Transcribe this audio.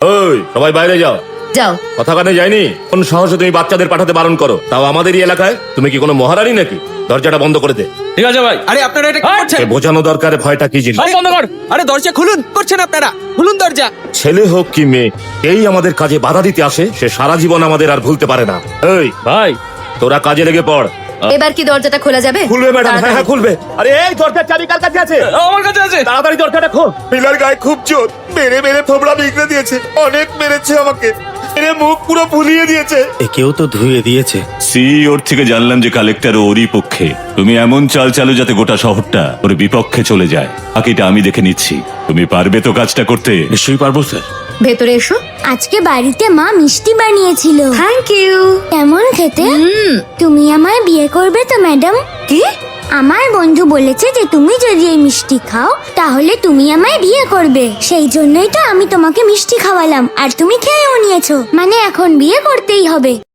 ওই সবাই বাইরে যাও। যাও। কথা কানে যায়নি? কোন সাহসে তুমি বাচ্চাদের পাঠাতে বারণ করো, তাও আমাদেরই এলাকায়? তুমি কি কোনো মহারানী নাকি? দরজাটা বন্ধ করে দে। ঠিক আছে ভাই। আরে আপনারা এটা কি করছেন? এ বোঝানো দরকার ভয়টা কি জিনিস। সব বন্ধ কর। আরে দরজা খুলুন, করছেন আপনারা, খুলুন দরজা। ছেলে হোক কি মেয়ে, এই আমাদের কাজে বাধা দিতে আসে, সে সারা জীবন আমাদের আর ভুলতে পারে না। এই ভাই তোরা কাজে লেগে পড়। এবার কি দরজাটা খোলা যাবে? খুলবে ম্যাডাম, হ্যাঁ তাড়াতাড়ি। হ্যাঁ খুলবে। আরে এই দরজার চাবি কার কাছে আছে? আমার কাছে আছে। তাড়াতাড়ি দরজাটা খোল। পিলার গায়ে খুব জোর, মেরে মেরে থোবড়া বিগড়ে দিয়েছে, অনেক মেরেছে আমাকে, মেরে মুখ পুরো ফুলিয়ে দিয়েছে। একেও তো ধুয়ে দিয়েছে। ওর থেকে জানলাম যে কালেক্টর ওরই পক্ষে। তুমি এমন চাল চালু যাতে গোটা শহরটা ওর বিপক্ষে চলে যায়। বাকিটা আমি দেখে নিচ্ছি। তুমি পারবে তো কাজটা করতে? নিশ্চয়ই পারবো স্যার। ভেতরে এসো। আজকে বাড়িতে মা মিষ্টি বানিয়েছিল। Thank you. কেমন খেতে? তুমি আমায় বিয়ে করবে তো ম্যাডাম? কি? আমার বন্ধু বলেছে যে তুমি যদি এই মিষ্টি খাও তাহলে তুমি আমায় বিয়ে করবে। সেই জন্যই তো আমি তোমাকে মিষ্টি খাওয়ালাম, আর তুমি খেয়েও নিয়েছো, মানে এখন বিয়ে করতেই হবে।